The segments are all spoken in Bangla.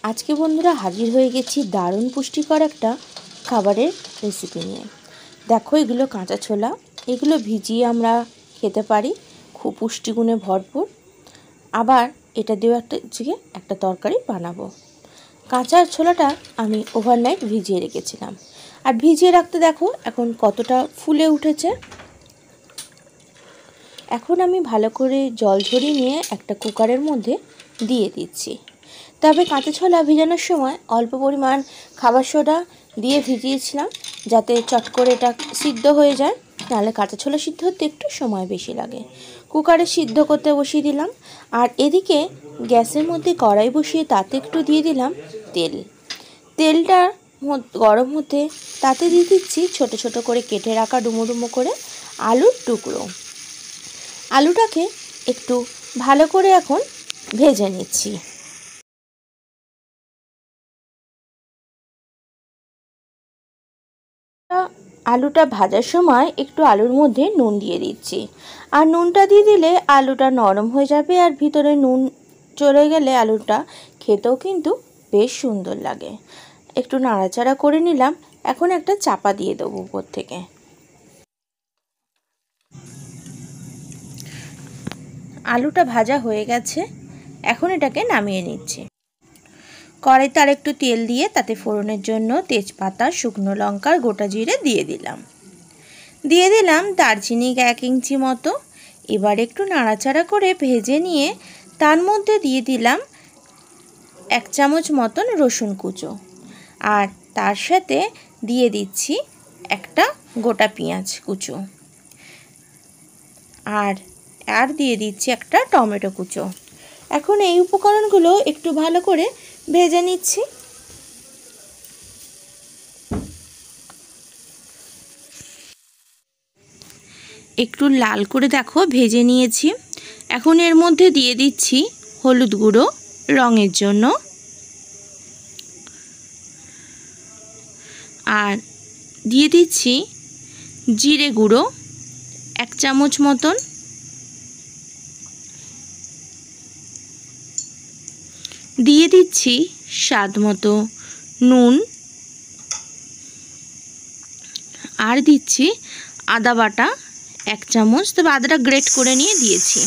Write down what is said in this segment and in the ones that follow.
आज के बंधुरा हाजिर हो गेছি दारुण पुष्टिकर एक खाबारेर रेसिपि निये। देखो एगुलो काँचा छोला, एगुलो भिजिए आमरा खेते पारी, खूब पुष्टिगुणे भरपुर। आबार एटा दिएও एक तरकारी बानाबो। काँचा छोलाटा आमी ओभारनाइट भिजिए रेखेছিলাম और भिजिए राखते देखो एखन कतटा फुले उठेছে। এখন আমি ভালো করে জল ঝরিয়ে নিয়ে একটা কুকারের মধ্যে দিয়ে দিচ্ছি। তবে কাঁচা ছোলা ভিজানোর সময় অল্প পরিমাণ খাবার সোডা দিয়ে ভিজিয়েছিলাম যাতে চট করে এটা সিদ্ধ হয়ে যায়, নাহলে কাঁচা ছোলা সিদ্ধ হতে একটু সময় বেশি লাগে। কুকারে সিদ্ধ করতে বসিয়ে দিলাম আর এদিকে গ্যাসের মধ্যে কড়াই বসিয়ে তাতে একটু দিয়ে দিলাম তেল। তেলটা গরম হতে তাতে দিয়ে দিচ্ছি ছোট ছোট করে কেটে রাখা ডুমো ডুমো করে আলুর টুকরো। আলুটাকে একটু ভালো করে এখন ভেজে নিচ্ছি। আলুটা ভাজার সময় একটু আলুর মধ্যে নুন দিয়ে দিচ্ছি, আর নুনটা দিয়ে দিলে আলুটা নরম হয়ে যাবে আর ভিতরে নুন চলে গেলে আলুটা খেতেও কিন্তু বেশ সুন্দর লাগে। একটু নাড়াচাড়া করে নিলাম। এখন একটা চাপা দিয়ে দেবো উপর থেকে। আলুটা ভাজা হয়ে গেছে, এখন এটাকে নামিয়ে নিচ্ছি। কড়াইতে আর একটু তেল দিয়ে তাতে ফোড়নের জন্য তেজপাতা, শুকনো লঙ্কা, গোটা জিরে দিয়ে দিলাম দারচিনি 1 ইঞ্চি মতো। এবার একটু নাড়াচাড়া করে ভেজে নিয়ে তার মধ্যে দিয়ে দিলাম 1 চামচ মতন রসুন কুচো, আর তার সাথে দিয়ে দিচ্ছি একটা গোটা পেঁয়াজ কুচো, আর দিয়ে দিচ্ছি একটা টমেটো কুচো। এখন এই উপকরণগুলো একটু ভালো করে ভেজে নিচ্ছি। একটু লাল করে দেখো ভেজে নিয়েছি। এখন এর মধ্যে দিয়ে দিচ্ছি হলুদ গুঁড়ো রঙের জন্য, আর দিয়ে দিচ্ছি জিরে গুঁড়ো 1 চামচ মতন, দিয়ে দিচ্ছি স্বাদ মতো নুন, আর দিচ্ছি আদা বাটা 1 চামচ। তবে আদাটা গ্রেট করে নিয়ে দিয়েছি।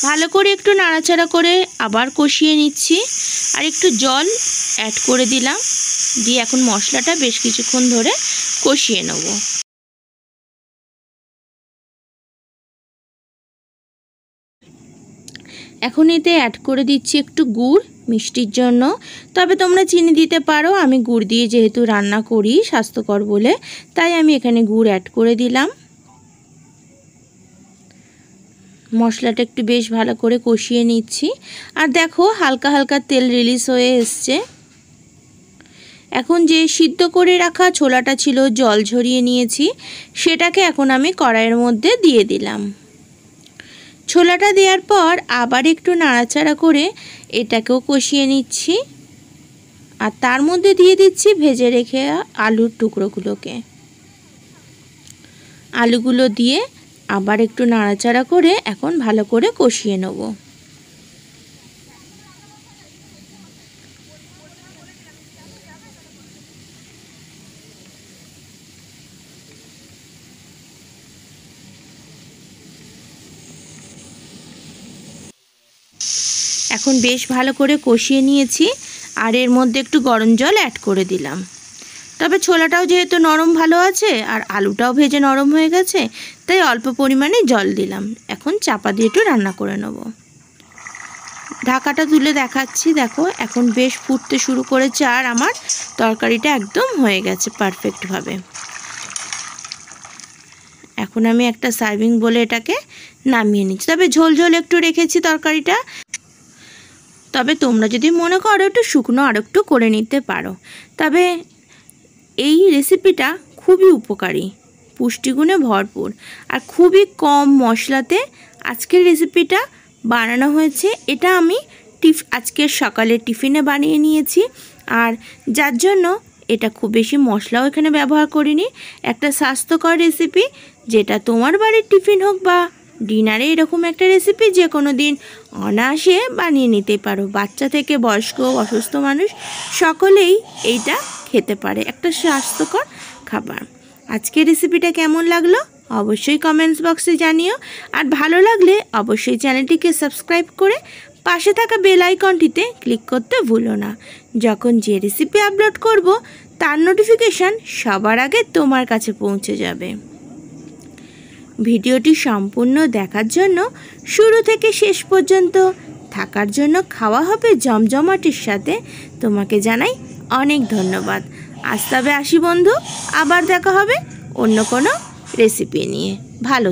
ভালো করে একটু নাড়াচাড়া করে আবার কষিয়ে নিচ্ছি, আর একটু জল অ্যাড করে দিলাম। দিয়ে এখন মশলাটা বেশ কিছুক্ষণ ধরে কষিয়ে নেব। এখন এতে অ্যাড করে দিচ্ছি একটু গুড় মিষ্টির জন্য। তবে তোমরা চিনি দিতে পারো, আমি গুড় দিয়ে যেহেতু রান্না করি স্বাস্থ্যকর বলে, তাই আমি এখানে গুড় অ্যাড করে দিলাম। মশলাটা একটু বেশ ভালো করে কষিয়ে নিচ্ছি, আর দেখো হালকা হালকা তেল রিলিজ হয়ে এসছে। এখন যে সিদ্ধ করে রাখা ছোলাটা ছিল জল ঝরিয়ে নিয়েছি, সেটাকে এখন আমি কড়াইয়ের মধ্যে দিয়ে দিলাম। ছোলাটা দেওয়ার পর আবার একটু নাড়াচাড়া করে এটাকেও কষিয়ে নিচ্ছি, আর তার মধ্যে দিয়ে দিচ্ছি ভেজে রেখে আলুর টুকরোগুলোকে। আলুগুলো দিয়ে আবার একটু নাড়াচাড়া করে এখন ভালো করে কষিয়ে নেব। এখন বেশ ভালো করে কষিয়ে নিয়েছি, আর এর মধ্যে একটু গরম জল অ্যাড করে দিলাম। তবে ছোলাটাও যেহেতু নরম ভালো আছে আর আলুটাও ভেজে নরম হয়ে গেছে, তাই অল্প পরিমাণে জল দিলাম। এখন চাপা দিয়ে একটু রান্না করে নেব। ঢাকাটা তুলে দেখাচ্ছি, দেখো এখন বেশ ফুটতে শুরু করেছে, আর আমার তরকারিটা একদম হয়ে গেছে পারফেক্টভাবে। এখন আমি একটা সার্ভিং বলে এটাকে নামিয়ে নিচ্ছি। তবে ঝোল ঝোল একটু রেখেছি তরকারিটা। তবে তোমরা যদি মনে করো একটু শুকনো আর একটু করে নিতে পারো। তবে এই রেসিপিটা খুবই উপকারী, পুষ্টিগুণে ভরপুর, আর খুবই কম মশলাতে আজকের রেসিপিটা বানানো হয়েছে। এটা আমি আজকের সকালে টিফিনে বানিয়ে নিয়েছি, আর যার জন্য এটা খুব বেশি মশলাও এখানে ব্যবহার করিনি। একটা স্বাস্থ্যকর রেসিপি, যেটা তোমার বাড়ির টিফিন হোক বা ডিনারে এরকম একটা রেসিপি যে কোনো দিন অনায়াসে বানিয়ে নিতে পারো। বাচ্চা থেকে বয়স্ক, অসুস্থ মানুষ সকলেই এইটা খেতে পারে, একটা স্বাস্থ্যকর খাবার। আজকের রেসিপিটা কেমন লাগলো অবশ্যই কমেন্টস বক্সে জানিও। আর ভালো লাগলে অবশ্যই চ্যানেলটিকে সাবস্ক্রাইব করে পাশে থাকা বেল আইকনটিতে ক্লিক করতে ভুলো না। যখন যে রেসিপি আপলোড করব তার নোটিফিকেশান সবার আগে তোমার কাছে পৌঁছে যাবে। ভিডিওটি সম্পূর্ণ দেখার জন্য, শুরু থেকে শেষ পর্যন্ত থাকার জন্য, খাওয়া হবে জমজমাটির সাথে, তোমাকে জানাই অনেক ধন্যবাদ। আজ তবে আসি বন্ধু, আবার দেখা হবে অন্য কোনো রেসিপি নিয়ে। ভালো থেকো।